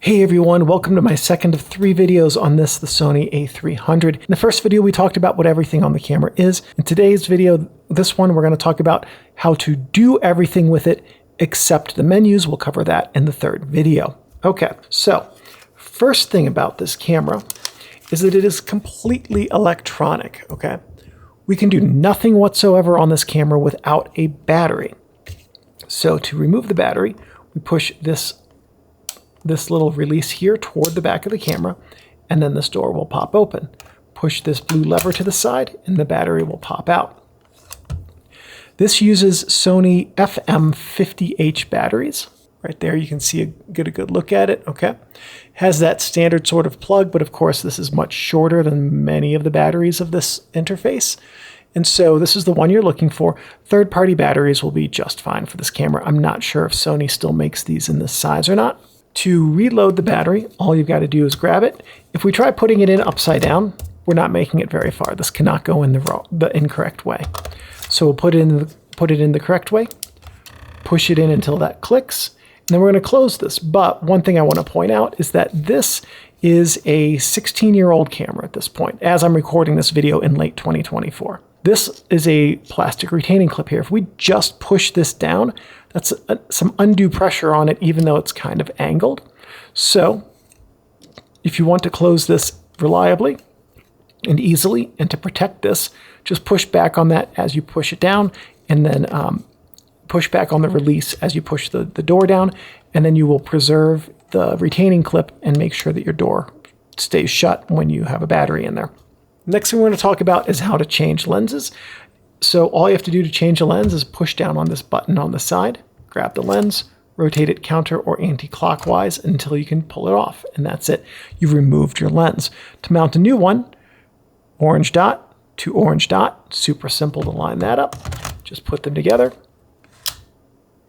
Hey everyone, welcome to my second of 3 videos on the Sony A300. In the first video, we talked about what everything on the camera is. In today's video, this one, we're going to talk about how to do everything with it except the menus. We'll cover that in the third video. Okay, so first thing about this camera is that it is completely electronic, okay? We can do nothing whatsoever on this camera without a battery. So to remove the battery, we push this little release here toward the back of the camera, and then this door will pop open. Push this blue lever to the side, and the battery will pop out. This uses Sony FM50H batteries. Right there, you can get a good look at it, okay? Has that standard sort of plug, but of course this is much shorter than many of the batteries of this interface. And so this is the one you're looking for. Third-party batteries will be just fine for this camera. I'm not sure if Sony still makes these in this size or not. To reload the battery, all you've got to do is grab it. If we try putting it in upside down, we're not making it very far. This cannot go in the incorrect way. So we'll put it in the correct way, push it in until that clicks, and then we're going to close this. But one thing I want to point out is that this is a 16-year-old camera at this point, as I'm recording this video in late 2024. This is a plastic retaining clip here. If we just push this down, that's some undue pressure on it, even though it's kind of angled. So if you want to close this reliably and easily, and to protect this, just push back on that as you push it down, and then push back on the release as you push the door down, and then you will preserve the retaining clip and make sure that your door stays shut when you have a battery in there. Next thing we're going to talk about is how to change lenses. So all you have to do to change a lens is push down on this button on the side, grab the lens, rotate it counter or anti-clockwise until you can pull it off, and that's it. You've removed your lens. To mount a new one, orange dot to orange dot, super simple to line that up. Just put them together,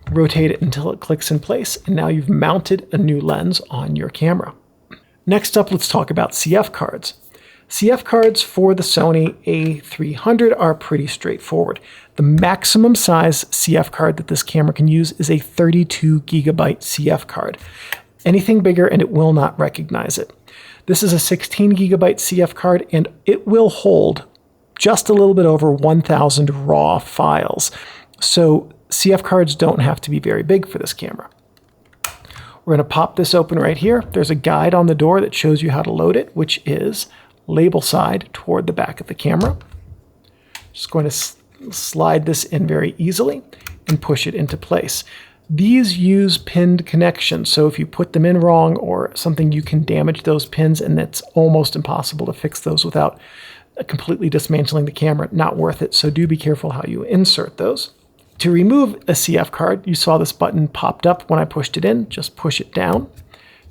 rotate it until it clicks in place, and now you've mounted a new lens on your camera. Next up, let's talk about CF cards. CF cards for the Sony A300 are pretty straightforward. The maximum size CF card that this camera can use is a 32 gigabyte CF card. Anything bigger and it will not recognize it. This is a 16 gigabyte CF card, and it will hold just a little bit over 1,000 raw files. So CF cards don't have to be very big for this camera. We're going to pop this open right here. There's a guide on the door that shows you how to load it, which is label side toward the back of the camera. Just going to slide this in very easily and push it into place. These use pinned connections, so if you put them in wrong or something, you can damage those pins, and it's almost impossible to fix those without completely dismantling the camera. Not worth it, so do be careful how you insert those. To remove a CF card, you saw this button popped up when I pushed it in. Just push it down.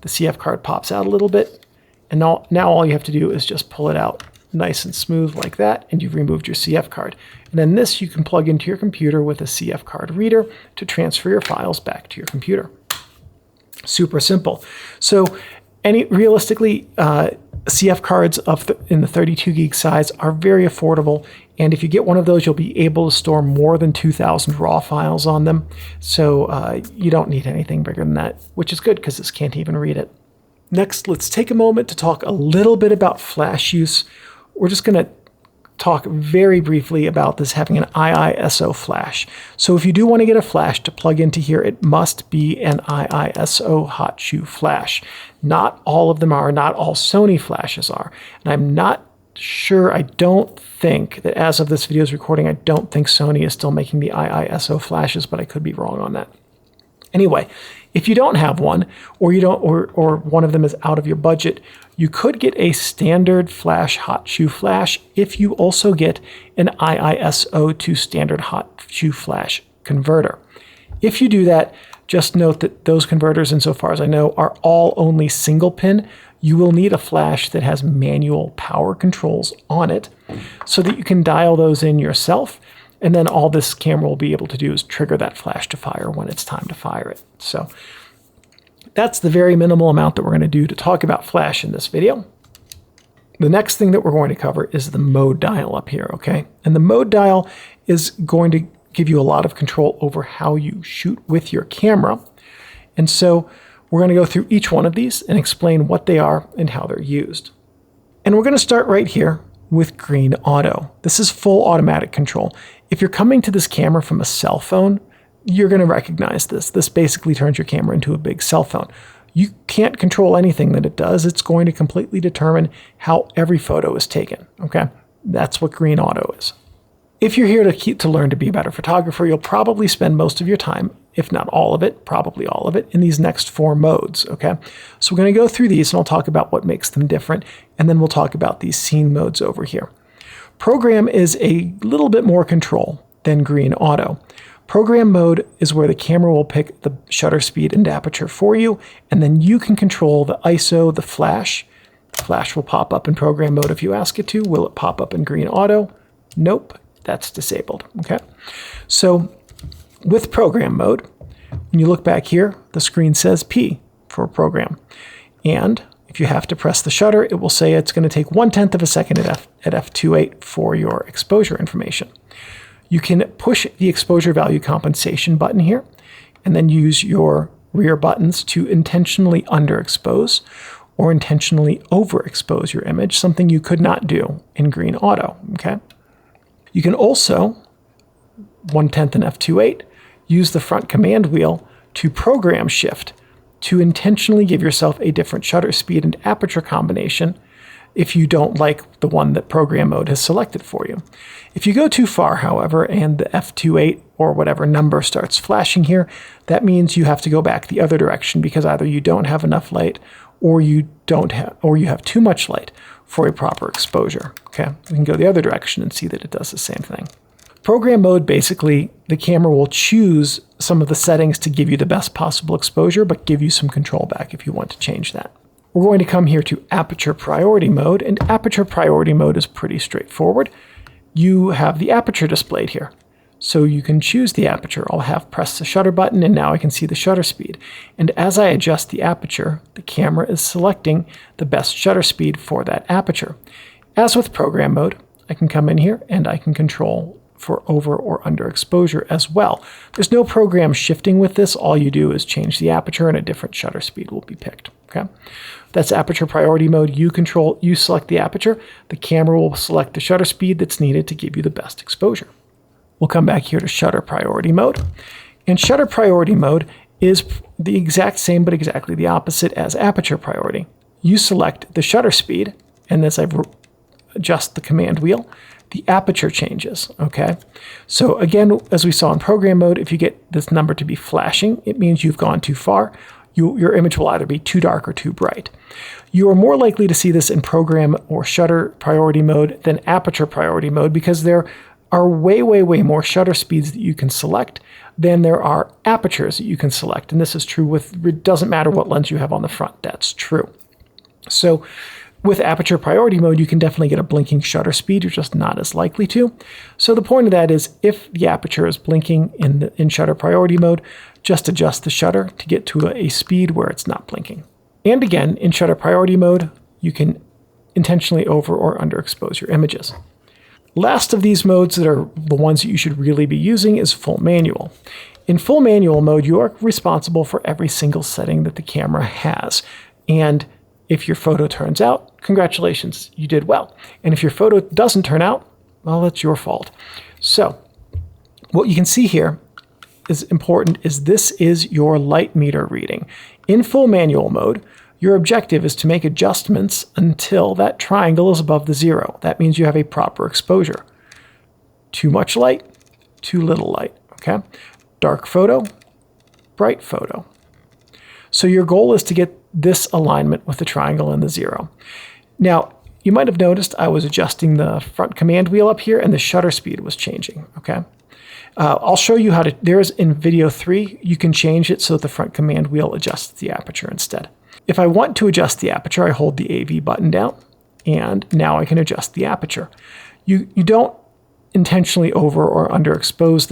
The CF card pops out a little bit. And now all you have to do is just pull it out nice and smooth like that, and you've removed your CF card. And then this you can plug into your computer with a CF card reader to transfer your files back to your computer. Super simple. So realistically, CF cards in the 32 gig size are very affordable, and if you get one of those, you'll be able to store more than 2,000 raw files on them. So you don't need anything bigger than that, which is good because this can't even read it. Next, let's take a moment to talk a little bit about flash use. We're just going to talk very briefly about this having an IISO flash. So if you do want to get a flash to plug into here, it must be an IISO hot shoe flash. Not all of them are, not all Sony flashes are. And I'm not sure, I don't think that as of this video's recording, I don't think Sony is still making the IISO flashes, but I could be wrong on that. Anyway, if you don't have one, or one of them is out of your budget, you could get a standard flash hot shoe flash if you also get an IISO to standard hot shoe flash converter. If you do that, just note that those converters, insofar as I know, are all only single pin. You will need a flash that has manual power controls on it so that you can dial those in yourself. And then all this camera will be able to do is trigger that flash to fire when it's time to fire it. So that's the very minimal amount that we're going to do to talk about flash in this video. The next thing that we're going to cover is the mode dial up here, okay? And the mode dial is going to give you a lot of control over how you shoot with your camera. And so We're going to go through each one of these and explain what they are and how they're used. And we're going to start right here with green auto. This is full automatic control. If you're coming to this camera from a cell phone, you're going to recognize this. This basically turns your camera into a big cell phone. You can't control anything that it does. It's going to completely determine how every photo is taken. Okay, that's what green auto is. If you're here to learn to be a better photographer, you'll probably spend most of your time, if not all of it, probably all of it, in these next 4 modes, okay? So we're going to go through these and I'll talk about what makes them different, and then we'll talk about these scene modes over here. Program is a little bit more control than green auto. Program mode is where the camera will pick the shutter speed and aperture for you, and then you can control the ISO, the flash. The flash will pop up in program mode if you ask it to. Will it pop up in green auto? Nope. That's disabled, okay? So with program mode, when you look back here, the screen says P for program. And if you have to press the shutter, it will say it's going to take 1/10 of a second at f2.8 for your exposure information. You can push the exposure value compensation button here, and then use your rear buttons to intentionally underexpose or intentionally overexpose your image, something you could not do in green auto, okay? You can also, 1/10 in f2.8, use the front command wheel to program shift to intentionally give yourself a different shutter speed and aperture combination if you don't like the one that program mode has selected for you. If you go too far, however, and the f2.8 or whatever number starts flashing here, that means you have to go back the other direction because either you don't have enough light or you have too much light for a proper exposure. Okay, we can go the other direction and see that it does the same thing. Program mode, basically, the camera will choose some of the settings to give you the best possible exposure, but give you some control back if you want to change that. We're going to come here to aperture priority mode, and aperture priority mode is pretty straightforward. You have the aperture displayed here. So you can choose the aperture. I'll have pressed the shutter button and now I can see the shutter speed. And as I adjust the aperture, the camera is selecting the best shutter speed for that aperture. As with program mode, I can come in here and I can control for over or under exposure as well. There's no program shifting with this. All you do is change the aperture and a different shutter speed will be picked. Okay, that's aperture priority mode. You select the aperture. The camera will select the shutter speed that's needed to give you the best exposure. We'll come back here to shutter priority mode. And shutter priority mode is the exact same but exactly the opposite as aperture priority. You select the shutter speed, and as I adjust the command wheel, the aperture changes, okay? So again, as we saw in program mode, if you get this number to be flashing, it means you've gone too far. Your image will either be too dark or too bright. You are more likely to see this in program or shutter priority mode than aperture priority mode because there are way more shutter speeds that you can select than there are apertures that you can select. And this is true it doesn't matter what lens you have on the front, that's true. So with aperture priority mode, you can definitely get a blinking shutter speed. You're just not as likely to. So the point of that is if the aperture is blinking in shutter priority mode, just adjust the shutter to get to a speed where it's not blinking. And again, in shutter priority mode, you can intentionally over or underexpose your images. Last of these modes that are the ones that you should really be using is full manual. In full manual mode, you are responsible for every single setting that the camera has. And if your photo turns out, congratulations, you did well. And if your photo doesn't turn out, well, that's your fault. So what you can see here is important is this is your light meter reading. In full manual mode, your objective is to make adjustments until that triangle is above the 0. That means you have a proper exposure. Too much light, too little light, okay? Dark photo, bright photo. So your goal is to get this alignment with the triangle and the 0. Now, you might have noticed I was adjusting the front command wheel up here and the shutter speed was changing, okay? I'll show you how to, there's in video 3, you can change it so that the front command wheel adjusts the aperture instead. If I want to adjust the aperture, I hold the AV button down, and now I can adjust the aperture. You don't intentionally over or underexpose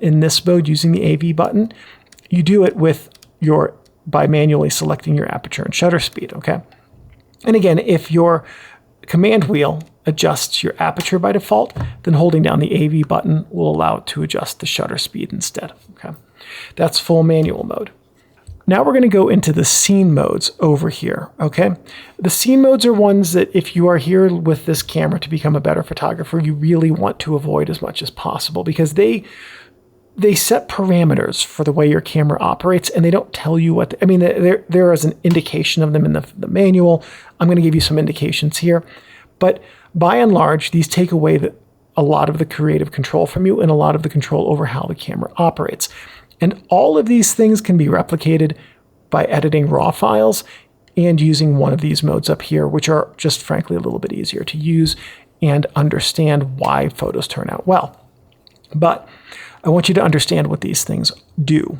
in this mode using the AV button. You do it by manually selecting your aperture and shutter speed, okay? And again, if your command wheel adjusts your aperture by default, then holding down the AV button will allow it to adjust the shutter speed instead, okay? That's full manual mode. Now we're going to go into the scene modes over here, okay? The scene modes are ones that if you are here with this camera to become a better photographer, you really want to avoid as much as possible, because they set parameters for the way your camera operates, and they don't tell you what, there is an indication of them in the manual. I'm going to give you some indications here, but by and large, these take away a lot of the creative control from you and a lot of the control over how the camera operates. And all of these things can be replicated by editing raw files and using one of these modes up here, which are just frankly a little bit easier to use and understand why photos turn out well. But I want you to understand what these things do.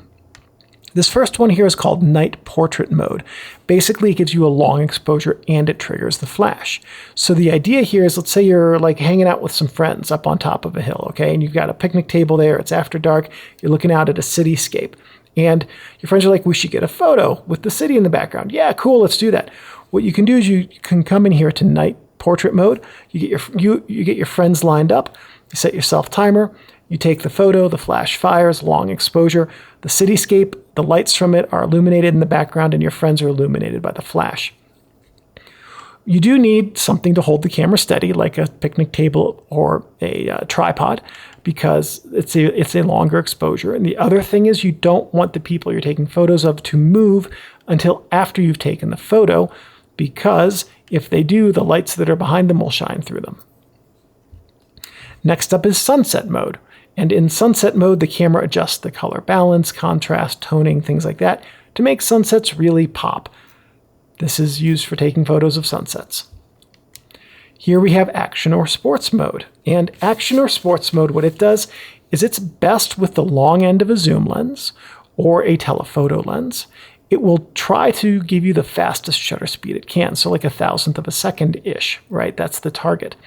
This first one here is called night portrait mode. Basically, it gives you a long exposure and it triggers the flash. So the idea here is, let's say you're like hanging out with some friends up on top of a hill, okay? And you've got a picnic table there, it's after dark, you're looking out at a cityscape. And your friends are like, we should get a photo with the city in the background. Yeah, cool, let's do that. What you can do is you can come in here to night portrait mode. You get your friends lined up, you set your self timer, you take the photo, the flash fires, long exposure, the cityscape, the lights from it are illuminated in the background, and your friends are illuminated by the flash. You do need something to hold the camera steady, like a picnic table or a tripod, because it's a longer exposure. And the other thing is, you don't want the people you're taking photos of to move until after you've taken the photo, because if they do, the lights that are behind them will shine through them. Next up is sunset mode. And in sunset mode, the camera adjusts the color balance, contrast, toning, things like that, to make sunsets really pop. This is used for taking photos of sunsets. Here we have action or sports mode. And action or sports mode, what it does is it's best with the long end of a zoom lens or a telephoto lens. It will try to give you the fastest shutter speed it can, so like 1,000th of a second-ish, right? That's the target.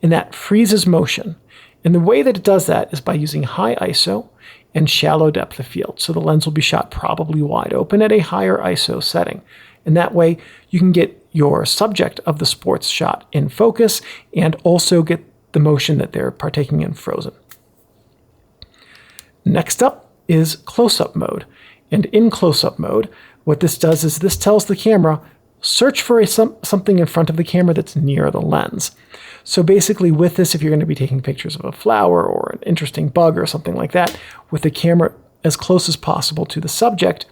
And that freezes motion. And the way that it does that is by using high ISO and shallow depth of field. So the lens will be shot probably wide open at a higher ISO setting. And that way you can get your subject of the sports shot in focus and also get the motion that they're partaking in frozen. Next up is close-up mode. And in close-up mode, what this does is this tells the camera, search for something in front of the camera that's near the lens. So basically with this, if you're going to be taking pictures of a flower or an interesting bug or something like that, with the camera as close as possible to the subject,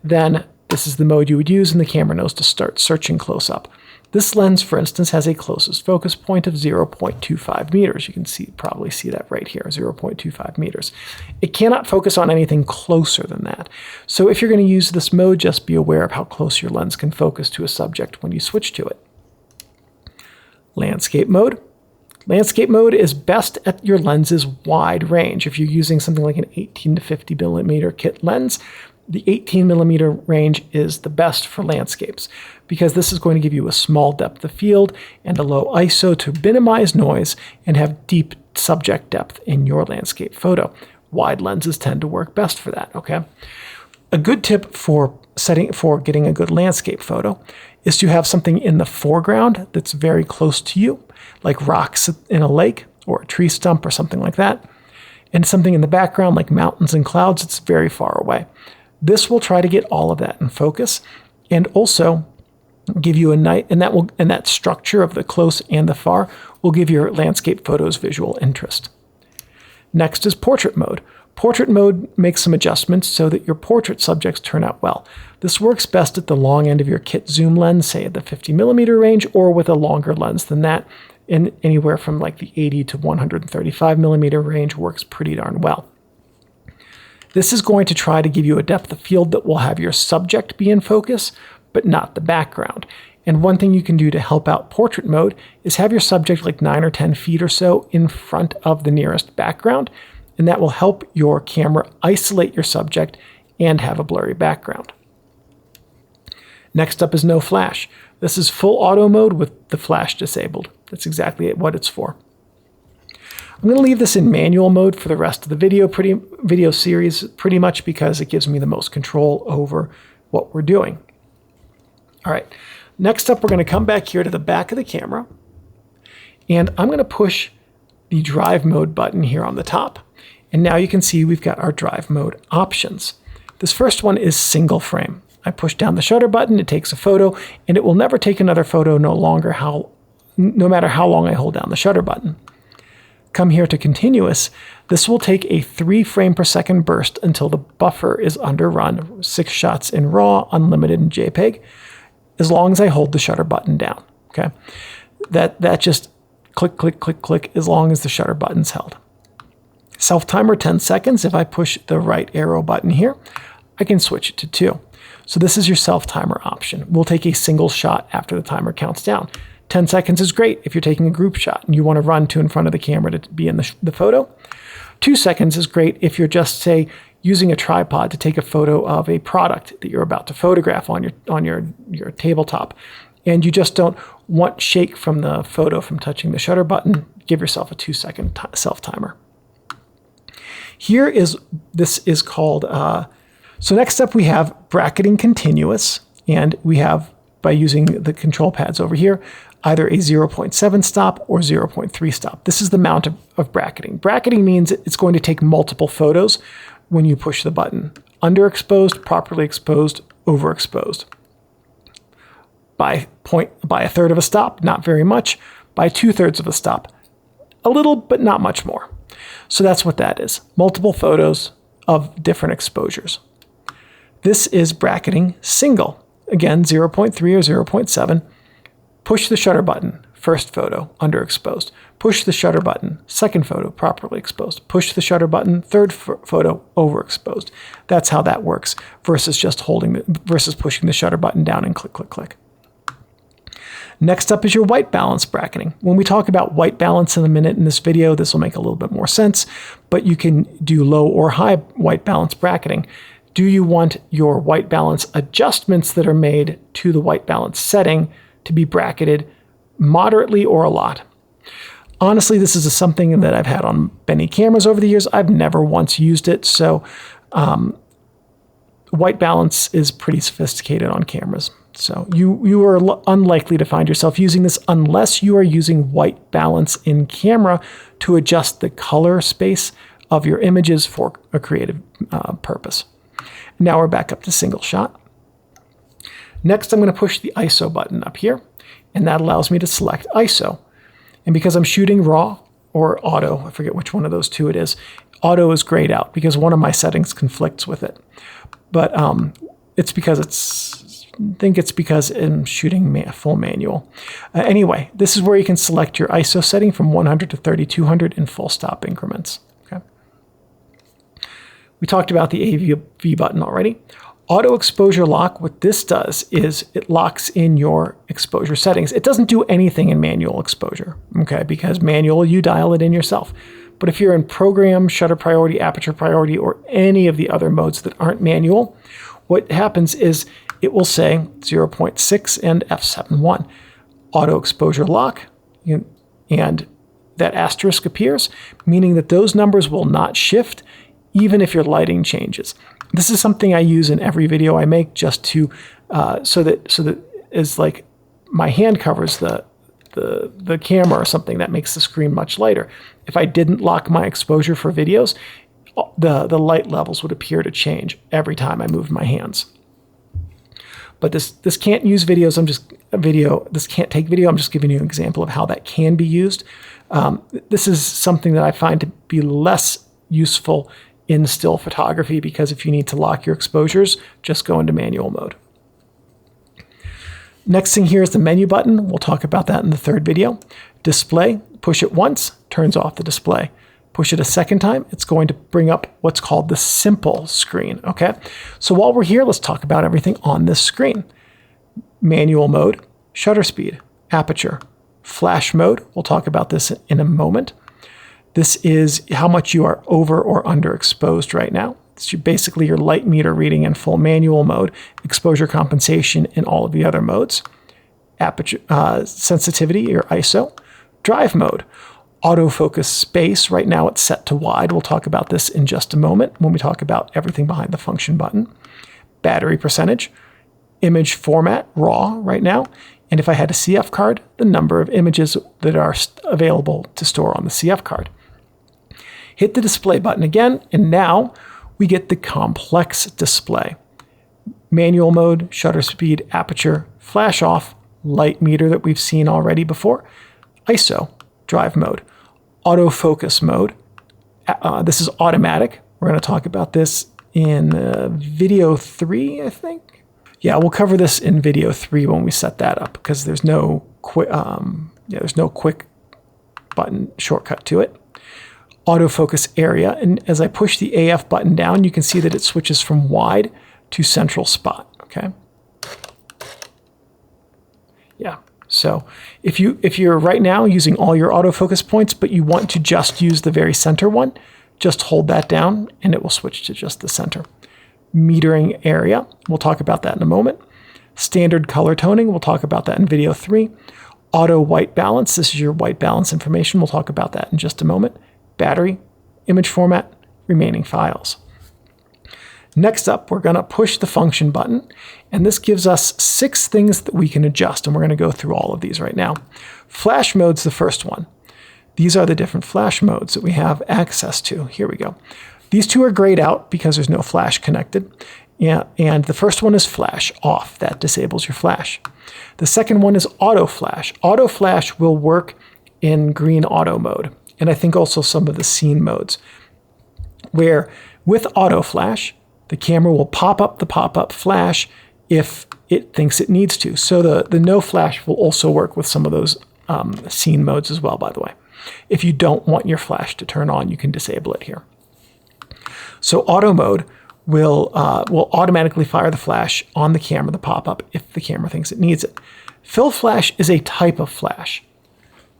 then this is the mode you would use and the camera knows to start searching close up. This lens, for instance, has a closest focus point of 0.25 meters. You can probably see that right here, 0.25 meters. It cannot focus on anything closer than that. So if you're going to use this mode, just be aware of how close your lens can focus to a subject when you switch to it. Landscape mode. Landscape mode is best at your lens's wide range. If you're using something like an 18 to 50 millimeter kit lens, the 18 millimeter range is the best for landscapes, because this is going to give you a small depth of field and a low ISO to minimize noise and have deep subject depth in your landscape photo. Wide lenses tend to work best for that, okay? A good tip for getting a good landscape photo is to have something in the foreground that's very close to you, like rocks in a lake or a tree stump or something like that, and something in the background like mountains and clouds that's very far away. This will try to get all of that in focus and also give you and that structure of the close and the far will give your landscape photos visual interest. Next is portrait mode. Portrait mode makes some adjustments so that your portrait subjects turn out well. This works best at the long end of your kit zoom lens, say at the 50 millimeter range, or with a longer lens than that, in anywhere from like the 80 to 135 millimeter range works pretty darn well. This is going to try to give you a depth of field that will have your subject be in focus, but not the background. And one thing you can do to help out portrait mode is have your subject like 9 or 10 feet or so in front of the nearest background, and that will help your camera isolate your subject and have a blurry background. Next up is no flash. This is full auto mode with the flash disabled. That's exactly what it's for. I'm going to leave this in manual mode for the rest of the video series, pretty much because it gives me the most control over what we're doing. All right, next up, we're going to come back here to the back of the camera, and I'm going to push the drive mode button here on the top. And now you can see we've got our drive mode options. This first one is single frame. I push down the shutter button, it takes a photo, and it will never take another photo no matter how long I hold down the shutter button. Come here to continuous. This will take a 3 frame per second burst until the buffer is underrun, 6 shots in RAW, unlimited in JPEG, as long as I hold the shutter button down. Okay, that just click, click, click, click, as long as the shutter button's held. Self-timer 10 seconds. If I push the right arrow button here, I can switch it to 2. So this is your self-timer option. We'll take a single shot after the timer counts down. 10 seconds is great if you're taking a group shot and you want to run to in front of the camera to be in the photo. 2 seconds is great if you're just, say, using a tripod to take a photo of a product that you're about to photograph on your tabletop, and you just don't want shake from the photo from touching the shutter button. Give yourself a 2-second self-timer. This is called, so next up we have bracketing continuous, and we have, by using the control pads over here, either a 0.7 stop or 0.3 stop. This is the amount of bracketing. Bracketing means it's going to take multiple photos when you push the button. Underexposed, properly exposed, overexposed. By a third of a stop, not very much. By 2/3 of a stop, a little, but not much more. So that's what that is. Multiple photos of different exposures. This is bracketing single. Again, 0.3 or 0.7. Push the shutter button, first photo, underexposed. Push the shutter button, second photo, properly exposed. Push the shutter button, third photo, overexposed. That's how that works versus just pushing the shutter button down and click, click, click. Next up is your white balance bracketing. When we talk about white balance in a minute in this video, this will make a little bit more sense, but you can do low or high white balance bracketing. Do you want your white balance adjustments that are made to the white balance setting to be bracketed moderately or a lot? Honestly, this is something that I've had on many cameras over the years. I've never once used it, so white balance is pretty sophisticated on cameras. So you are unlikely to find yourself using this unless you are using white balance in camera to adjust the color space of your images for a creative purpose. Now we're back up to single shot. Next, I'm going to push the ISO button up here, and that allows me to select ISO. And because I'm shooting RAW or auto, I forget which one of those two it is, auto is grayed out because one of my settings conflicts with it. But it's because I'm shooting full manual. Anyway, this is where you can select your ISO setting from 100 to 3200 in full stop increments. Okay. We talked about the AV button already. Auto exposure lock, what this does is it locks in your exposure settings. It doesn't do anything in manual exposure, okay? Because manual, you dial it in yourself. But if you're in program, shutter priority, aperture priority, or any of the other modes that aren't manual, what happens is it will say 0.6 and f7.1. Auto exposure lock, and that asterisk appears, meaning that those numbers will not shift even if your lighting changes. This is something I use in every video I make just to, so that is like my hand covers the camera or something that makes the screen much lighter. If I didn't lock my exposure for videos, the light levels would appear to change every time I moved my hands. But this can't use videos. This can't take video. I'm just giving you an example of how that can be used. This is something that I find to be less useful in still photography, because if you need to lock your exposures, just go into manual mode. Next thing here is the menu button. We'll talk about that in the third video. Display, push it once, turns off the display. Push it a second time, it's going to bring up what's called the simple screen, okay? So while we're here, let's talk about everything on this screen. Manual mode, shutter speed, aperture, flash mode. We'll talk about this in a moment. This is how much you are over or underexposed right now. It's basically your light meter reading in full manual mode, exposure compensation in all of the other modes, aperture sensitivity or ISO, drive mode, autofocus space. Right now it's set to wide. We'll talk about this in just a moment when we talk about everything behind the function button. Battery percentage, image format, RAW right now. And if I had a CF card, the number of images that are available to store on the CF card. Hit the display button again, and now we get the complex display. manual mode, shutter speed, aperture, flash off, light meter that we've seen already before, ISO, drive mode, autofocus mode. This is automatic. We're going to talk about this in video 3, I think. Yeah, we'll cover this in video 3 when we set that up, because there's no quick button shortcut to it. Autofocus area, and as I push the AF button down, you can see that it switches from wide to central spot. Okay. Yeah. So if you're right now using all your autofocus points, but you want to just use the very center one, just hold that down and it will switch to just the center. Metering area, we'll talk about that in a moment. Standard color toning, we'll talk about that in video 3. Auto white balance, this is your white balance information. We'll talk about that in just a moment. Battery, image format, remaining files. Next up, we're going to push the function button, and this gives us 6 things that we can adjust, and we're going to go through all of these right now. Flash mode's the first one. These are the different flash modes that we have access to. Here we go. These 2 are grayed out because there's no flash connected. Yeah, and the first one is flash off. That disables your flash. The second one is auto flash. Auto flash will work in green auto mode, and I think also some of the scene modes, where with auto flash, the camera will pop up the pop-up flash if it thinks it needs to. So the no flash will also work with some of those scene modes as well, by the way. If you don't want your flash to turn on, you can disable it here. So auto mode will automatically fire the flash on the camera, the pop-up, if the camera thinks it needs it. Fill flash is a type of flash.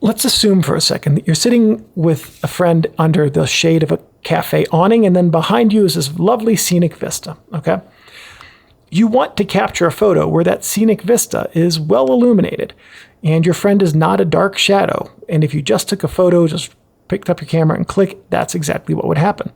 Let's assume for a second that you're sitting with a friend under the shade of a cafe awning, and then behind you is this lovely scenic vista, okay? You want to capture a photo where that scenic vista is well illuminated, and your friend is not a dark shadow. And if you just took a photo, just picked up your camera and click, that's exactly what would happen.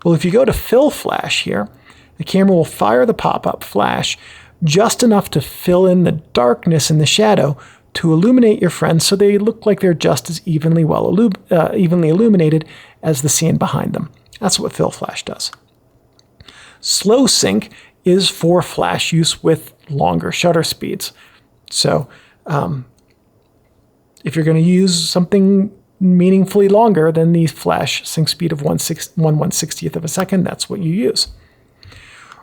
Well, if you go to fill flash here, the camera will fire the pop-up flash just enough to fill in the darkness in the shadow to illuminate your friends so they look like they're just as evenly illuminated as the scene behind them. That's what fill flash does. Slow sync is for flash use with longer shutter speeds. So if you're going to use something meaningfully longer than the flash sync speed of 1/160th of a second, that's what you use.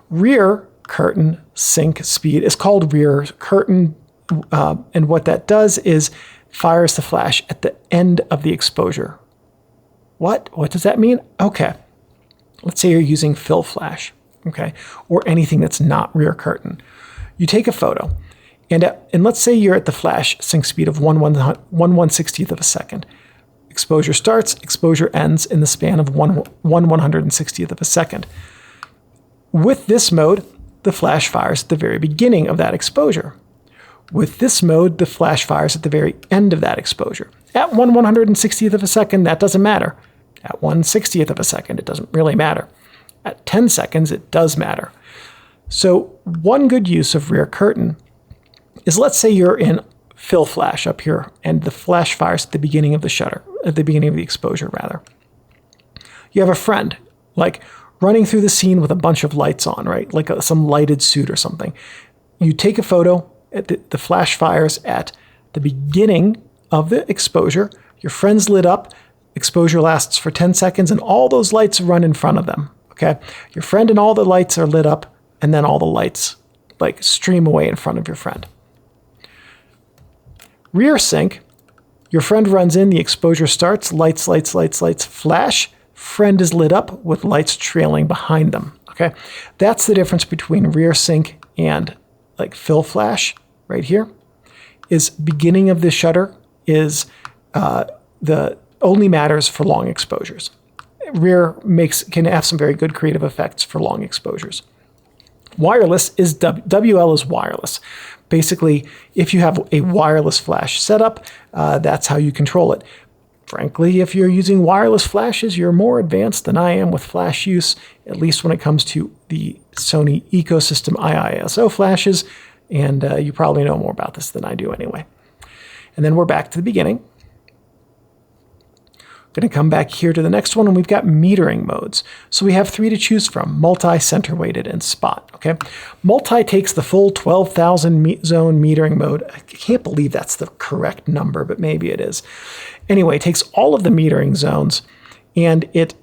Rear curtain sync speed is called rear curtain, and what that does is fires the flash at the end of the exposure. What does that mean? Okay, let's say you're using fill flash, okay, or anything that's not rear curtain. You take a photo, and let's say you're at the flash sync speed of 1/160th of a second. Exposure starts, exposure ends in the span of 1/160th of a second. With this mode, the flash fires at the very beginning of that exposure. With this mode, the flash fires at the very end of that exposure. At 1/160th of a second, that doesn't matter. At 1/60th of a second, it doesn't really matter. At 10 seconds, it does matter. So one good use of rear curtain is, let's say you're in fill flash up here, and the flash fires at the beginning of the shutter, at the beginning of the exposure, rather. You have a friend, like running through the scene with a bunch of lights on, right? Like some lighted suit or something. You take a photo, the flash fires at the beginning of the exposure, your friend's lit up, exposure lasts for 10 seconds, and all those lights run in front of them, okay? Your friend and all the lights are lit up, and then all the lights like stream away in front of your friend. Rear sync, your friend runs in, the exposure starts, lights, flash, friend is lit up with lights trailing behind them, okay? That's the difference between rear sync and like fill flash right here. Is beginning of the shutter is the only matters for long exposures. Rear can have some very good creative effects for long exposures. Wireless is WL is wireless. Basically, if you have a wireless flash setup, that's how you control it. Frankly, if you're using wireless flashes, you're more advanced than I am with flash use, at least when it comes to the Sony ecosystem ISO flashes, and you probably know more about this than I do anyway. And then we're back to the beginning. Going to come back here to the next one, and we've got metering modes. So we have 3 to choose from: multi, center weighted, and spot. Okay, multi takes the full 12,000 zone metering mode. I can't believe that's the correct number, but maybe it is. Anyway, it takes all of the metering zones, and it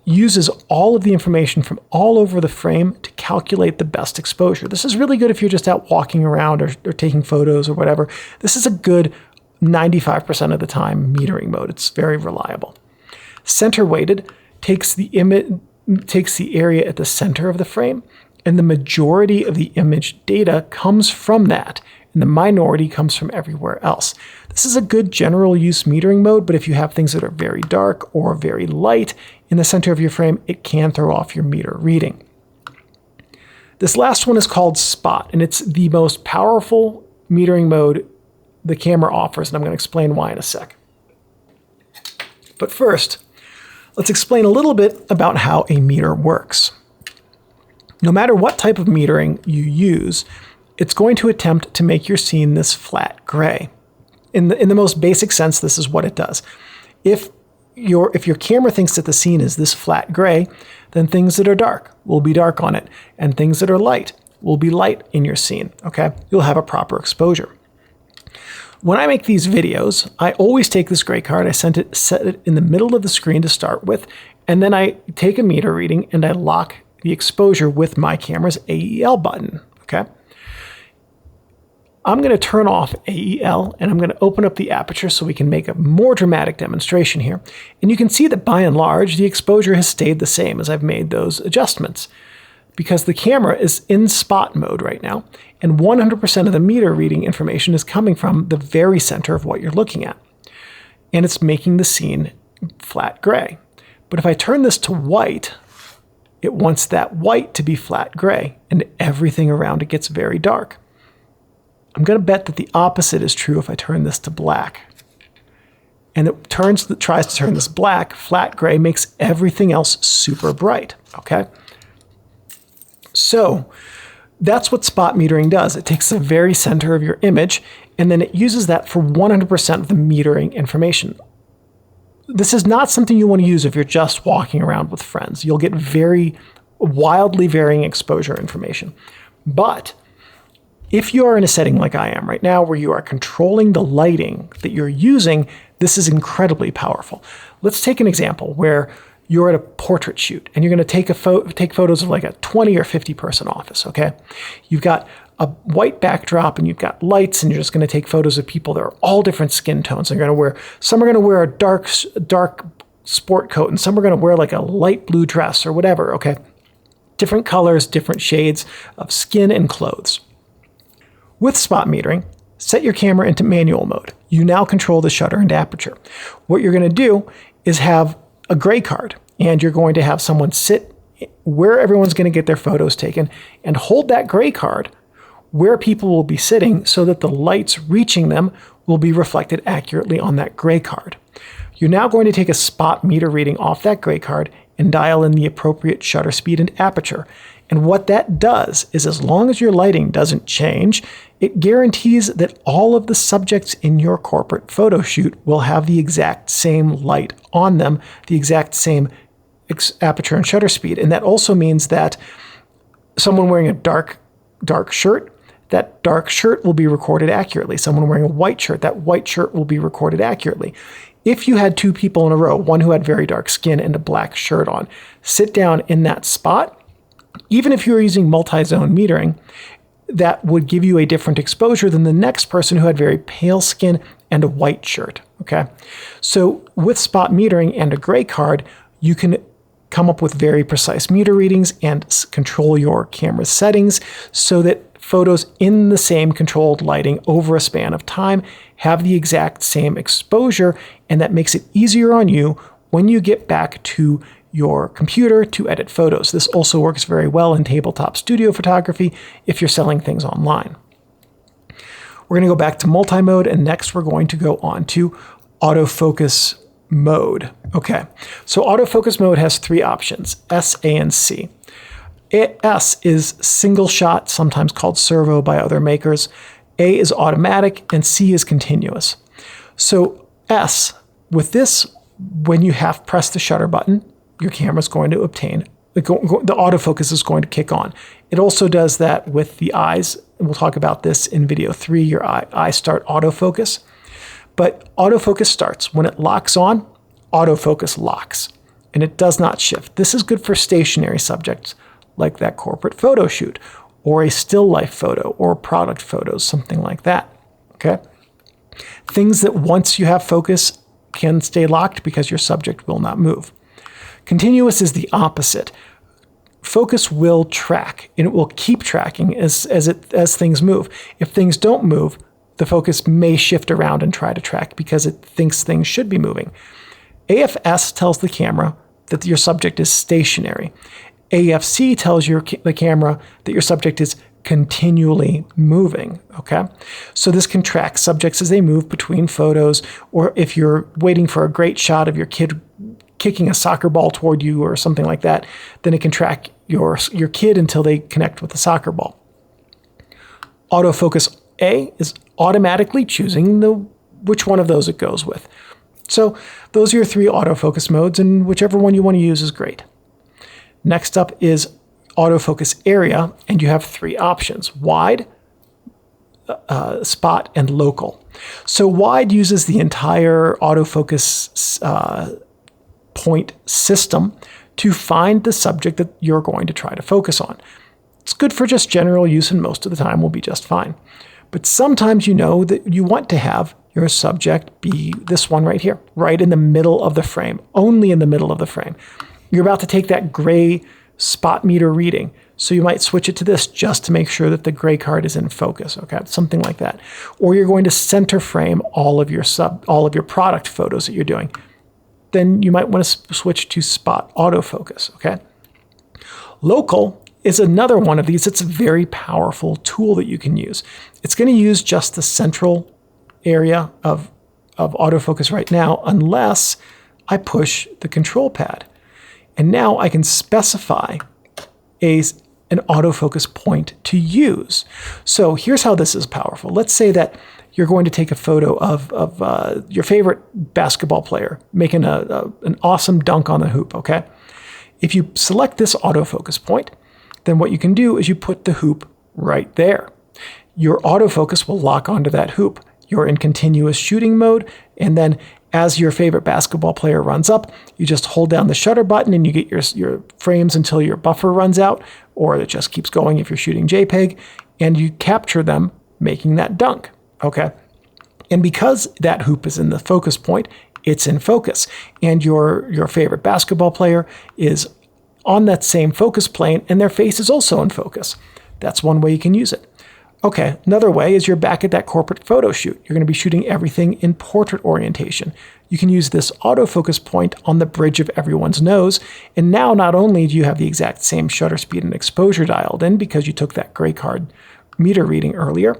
uses all of the information from all over the frame to calculate the best exposure. This is really good if you're just out walking around or taking photos or whatever. This is a good 95% of the time metering mode. It's very reliable. Center weighted takes the area at the center of the frame, and the majority of the image data comes from that, and the minority comes from everywhere else. This is a good general use metering mode, but if you have things that are very dark or very light in the center of your frame, it can throw off your meter reading. This last one is called spot, and it's the most powerful metering mode the camera offers, and I'm going to explain why in a sec. But first, let's explain a little bit about how a meter works. No matter what type of metering you use, it's going to attempt to make your scene this flat gray. In the most basic sense, this is what it does. If your camera thinks that the scene is this flat gray, then things that are dark will be dark on it, and things that are light will be light in your scene. Okay, you'll have a proper exposure. When I make these videos, I always take this gray card, I set it in the middle of the screen to start with, and then I take a meter reading and I lock the exposure with my camera's AEL button. Okay. I'm going to turn off AEL, and I'm going to open up the aperture so we can make a more dramatic demonstration here. And you can see that by and large, the exposure has stayed the same as I've made those adjustments, because the camera is in spot mode right now, and 100% of the meter reading information is coming from the very center of what you're looking at. And it's making the scene flat gray. But if I turn this to white, it wants that white to be flat gray, and everything around it gets very dark. I'm going to bet that the opposite is true if I turn this to black. And it tries to turn this black, flat gray, makes everything else super bright, okay? So that's what spot metering does. It takes the very center of your image, and then it uses that for 100% of the metering information. This is not something you want to use if you're just walking around with friends. You'll get very wildly varying exposure information. But if you are in a setting like I am right now, where you are controlling the lighting that you're using, this is incredibly powerful. Let's take an example where you're at a portrait shoot and you're going to take photos of like a 20 or 50 person office, okay? You've got a white backdrop and you've got lights, and you're just going to take photos of people that are all different skin tones. Some are going to wear a dark sport coat, and some are going to wear like a light blue dress or whatever, okay? Different colors, different shades of skin and clothes. With spot metering, set your camera into manual mode. You now control the shutter and aperture. What you're going to do is have a gray card, and you're going to have someone sit where everyone's going to get their photos taken and hold that gray card where people will be sitting so that the lights reaching them will be reflected accurately on that gray card. You're now going to take a spot meter reading off that gray card and dial in the appropriate shutter speed and aperture. And what that does is, as long as your lighting doesn't change, it guarantees that all of the subjects in your corporate photo shoot will have the exact same light on them, the exact same aperture and shutter speed. And that also means that someone wearing a dark shirt, that dark shirt will be recorded accurately. Someone wearing a white shirt, that white shirt will be recorded accurately. If you had two people in a row, one who had very dark skin and a black shirt on, sit down in that spot, even if you were using multi-zone metering, that would give you a different exposure than the next person who had very pale skin and a white shirt, okay? So with spot metering and a gray card, you can come up with very precise meter readings and control your camera settings so that photos in the same controlled lighting over a span of time have the exact same exposure, and that makes it easier on you when you get back to your computer to edit photos. This also works very well in tabletop studio photography if you're selling things online. We're going to go back to multi-mode, and next we're going to go on to autofocus mode. Okay, so autofocus mode has three options, S, A, and C. S is single shot, sometimes called servo by other makers. A is automatic, and C is continuous. So S, with this when you have pressed the shutter button, your camera is going to obtain, the autofocus is going to kick on. It also does that with the eyes. And we'll talk about this in video 3, your eye start autofocus. But autofocus starts. When it locks on, autofocus locks. And it does not shift. This is good for stationary subjects like that corporate photo shoot or a still life photo or product photos, something like that. Okay? Things that once you have focus can stay locked because your subject will not move. Continuous is the opposite. Focus will track, and it will keep tracking as things move. If things don't move, the focus may shift around and try to track because it thinks things should be moving. AFS tells the camera that your subject is stationary. AFC tells the camera that your subject is continually moving, okay? So this can track subjects as they move between photos, or if you're waiting for a great shot of your kid kicking a soccer ball toward you or something like that, then it can track your kid until they connect with the soccer ball. Autofocus A is automatically choosing which one of those it goes with. So those are your 3 autofocus modes, and whichever one you want to use is great. Next up is autofocus area, and you have 3 options: wide, spot, and local. So wide uses the entire autofocus point system to find the subject that you're going to try to focus on. It's good for just general use, and most of the time will be just fine. But sometimes you know that you want to have your subject be this one right here, right in the middle of the frame, only in the middle of the frame. You're about to take that gray spot meter reading, so you might switch it to this just to make sure that the gray card is in focus, okay? Something like that. Or you're going to center frame all of your product photos that you're doing. Then you might want to switch to spot autofocus, okay? Local is another one of these. It's a very powerful tool that you can use. It's going to use just the central area of autofocus right now, unless I push the control pad. And now I can specify an autofocus point to use. So here's how this is powerful. Let's say that you're going to take a photo of your favorite basketball player making an awesome dunk on the hoop, okay? If you select this autofocus point, then what you can do is you put the hoop right there. Your autofocus will lock onto that hoop. You're in continuous shooting mode, and then as your favorite basketball player runs up, you just hold down the shutter button and you get your frames until your buffer runs out, or it just keeps going if you're shooting JPEG, and you capture them making that dunk, okay? And because that hoop is in the focus point, it's in focus, and your favorite basketball player is on that same focus plane, and their face is also in focus. That's one way you can use it. Okay, another way is you're back at that corporate photo shoot. You're going to be shooting everything in portrait orientation. You can use this autofocus point on the bridge of everyone's nose, and now not only do you have the exact same shutter speed and exposure dialed in because you took that gray card meter reading earlier,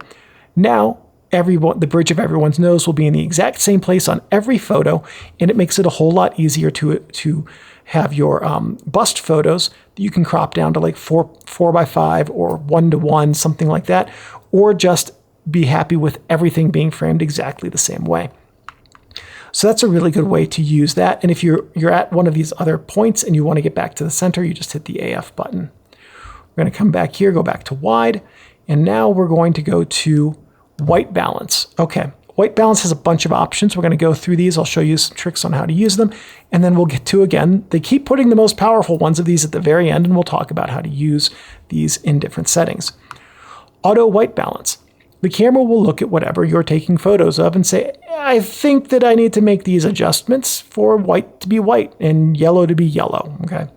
now the bridge of everyone's nose will be in the exact same place on every photo, and it makes it a whole lot easier to have your bust photos that you can crop down to like 4x5 or 1:1, something like that, or just be happy with everything being framed exactly the same way. So that's a really good way to use that. And if you're at one of these other points and you want to get back to the center, you just hit the AF button. We're going to come back here, go back to wide, and now we're going to go to white balance. Okay. White balance has a bunch of options. We're going to go through these. I'll show you some tricks on how to use them. And then we'll get to, again, they keep putting the most powerful ones of these at the very end, and we'll talk about how to use these in different settings. Auto white balance. The camera will look at whatever you're taking photos of and say, I think that I need to make these adjustments for white to be white and yellow to be yellow, okay?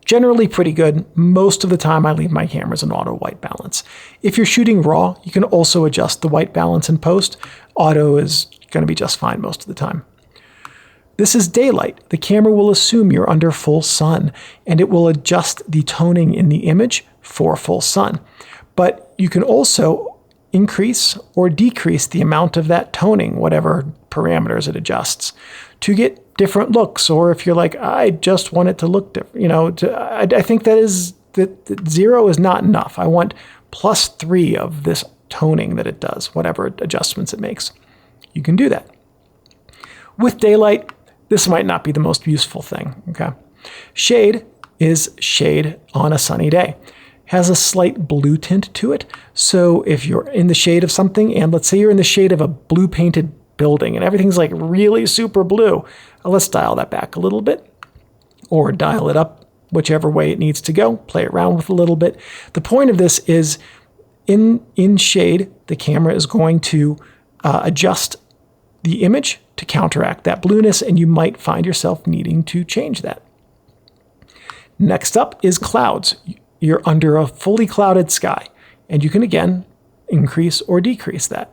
Generally pretty good. Most of the time I leave my cameras in auto white balance. If you're shooting raw, you can also adjust the white balance in post. Auto is going to be just fine most of the time. This is daylight. The camera will assume you're under full sun, and it will adjust the toning in the image for full sun. But you can also increase or decrease the amount of that toning, whatever parameters it adjusts, to get different looks. Or if you're like, I just want it to look different, I think that 0 is not enough. I want +3 of this toning that it does, whatever adjustments it makes. You can do that. With daylight, this might not be the most useful thing, okay? Shade is shade on a sunny day. Has a slight blue tint to it. So if you're in the shade of something, and let's say you're in the shade of a blue painted building and everything's like really super blue, let's dial that back a little bit or dial it up whichever way it needs to go, play around with a little bit. The point of this is in shade, the camera is going to adjust the image to counteract that blueness, and you might find yourself needing to change that. Next up is clouds. You're under a fully clouded sky, and you can again increase or decrease that.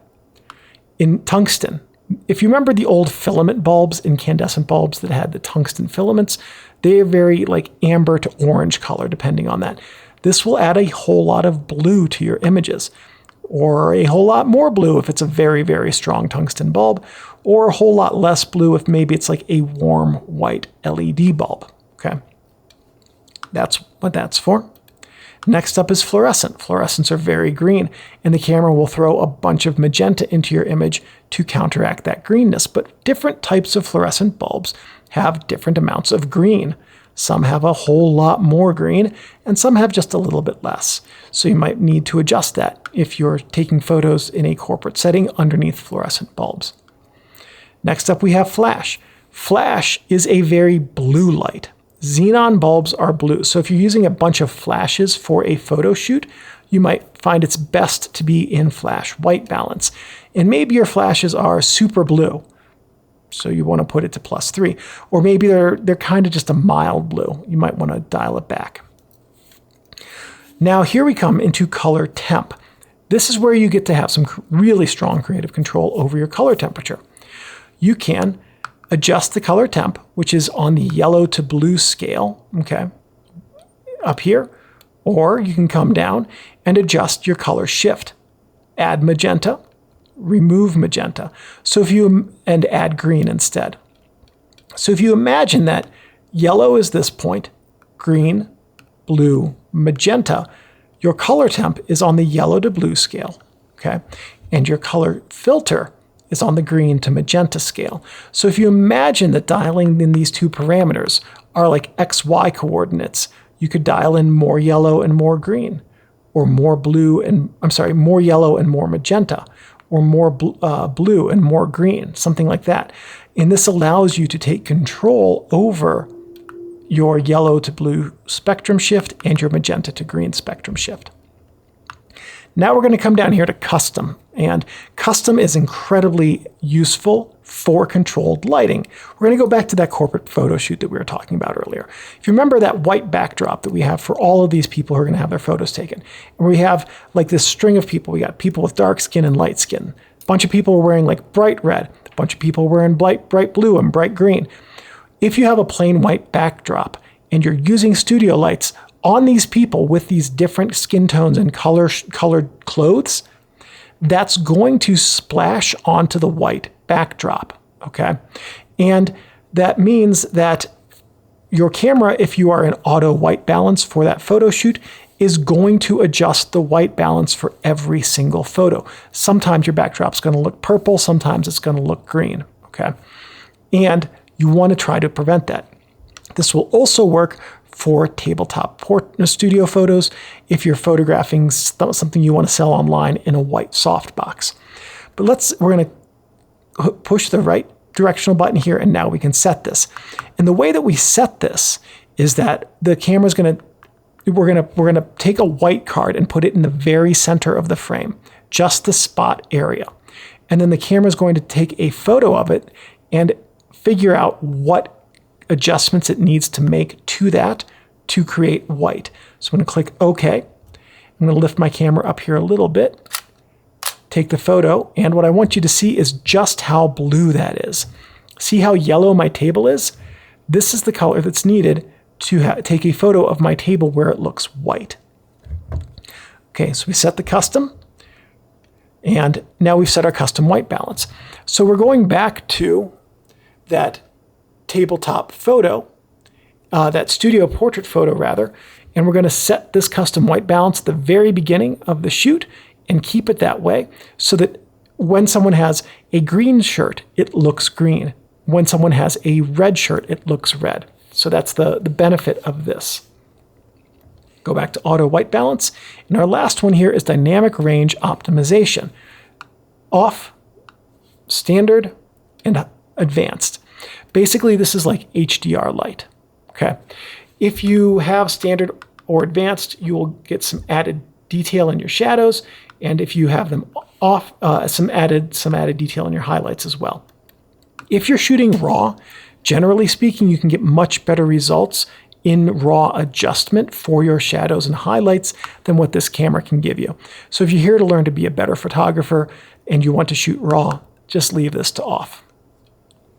In tungsten, if you remember the old filament bulbs, incandescent bulbs that had the tungsten filaments, they're very like amber to orange color depending on that. This will add a whole lot of blue to your images, or a whole lot more blue if it's a very, very strong tungsten bulb, or a whole lot less blue if maybe it's like a warm white LED bulb, okay? That's what that's for. Next up is fluorescent. Fluorescents are very green, and the camera will throw a bunch of magenta into your image to counteract that greenness. But different types of fluorescent bulbs have different amounts of green. Some have a whole lot more green, and some have just a little bit less. So you might need to adjust that if you're taking photos in a corporate setting underneath fluorescent bulbs. Next up, we have flash. Flash is a very blue light. Xenon bulbs are blue. So if you're using a bunch of flashes for a photo shoot, you might find it's best to be in flash white balance. And maybe your flashes are super blue, so you want to put it to +3. Or maybe they're kind of just a mild blue. You might want to dial it back. Now here we come into color temp. This is where you get to have some really strong creative control over your color temperature. You can adjust the color temp, which is on the yellow to blue scale, okay, up here, or you can come down and adjust your color shift. Add magenta, remove magenta. So if you, and add green instead. So if you imagine that yellow is this point, green, blue, magenta, your color temp is on the yellow to blue scale, okay, and your color filter is on the green to magenta scale. So if you imagine that dialing in these two parameters are like XY coordinates, you could dial in more yellow and more green, or more blue and, more yellow and more magenta, or more blue and more green, something like that. And this allows you to take control over your yellow to blue spectrum shift and your magenta to green spectrum shift. Now we're going to come down here to custom, and custom is incredibly useful for controlled lighting. We're going to go back to that corporate photo shoot that we were talking about earlier. If you remember that white backdrop that we have for all of these people who are going to have their photos taken, and we have like this string of people. We got people with dark skin and light skin. A bunch of people are wearing like bright red. A bunch of people are wearing bright blue and bright green. If you have a plain white backdrop and you're using studio lights on these people with these different skin tones and colored clothes, that's going to splash onto the white backdrop, okay? And that means that your camera, if you are in auto white balance for that photo shoot, is going to adjust the white balance for every single photo. Sometimes your backdrop's going to look purple, sometimes it's going to look green, okay? And you want to try to prevent that. This will also work for tabletop studio photos if you're photographing something you want to sell online in a white softbox. But we're going to push the right directional button here, and now we can set this. And the way that we set this is that the camera's we're going to take a white card and put it in the very center of the frame, just the spot area. And then the camera's going to take a photo of it and figure out what adjustments it needs to make to that to create white. So I'm going to click OK. I'm going to lift my camera up here a little bit, take the photo, and what I want you to see is just how blue that is. See how yellow my table is? This is the color that's needed to take a photo of my table where it looks white. Okay, so we set the custom, and now we've set our custom white balance. So we're going back to that tabletop photo, that studio portrait photo rather, and we're going to set this custom white balance at the very beginning of the shoot and keep it that way so that when someone has a green shirt, it looks green. when someone has a red shirt, it looks red. So that's the benefit of this. Go back to auto white balance. And our last one here is dynamic range optimization. Off, standard, and advanced. Basically, this is like HDR light. Okay. If you have standard or advanced, you will get some added detail in your shadows. And if you have them off, some added detail in your highlights as well. If you're shooting RAW, generally speaking, you can get much better results in RAW adjustment for your shadows and highlights than what this camera can give you. So if you're here to learn to be a better photographer and you want to shoot RAW, just leave this to off.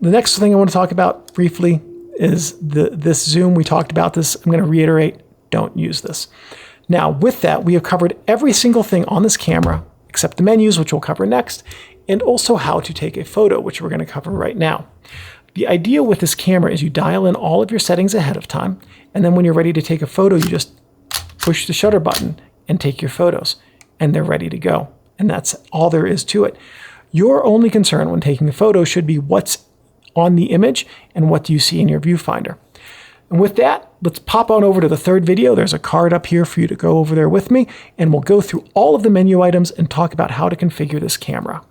The next thing I want to talk about briefly is this zoom. We talked about this. I'm going to reiterate, don't use this. Now, with that, we have covered every single thing on this camera, except the menus, which we'll cover next, and also how to take a photo, which we're going to cover right now. The idea with this camera is you dial in all of your settings ahead of time, and then when you're ready to take a photo, you just push the shutter button and take your photos, and they're ready to go. And that's all there is to it. Your only concern when taking a photo should be what's on the image and what do you see in your viewfinder. And with that, let's pop on over to the third video. There's a card up here for you to go over there with me, and we'll go through all of the menu items and talk about how to configure this camera.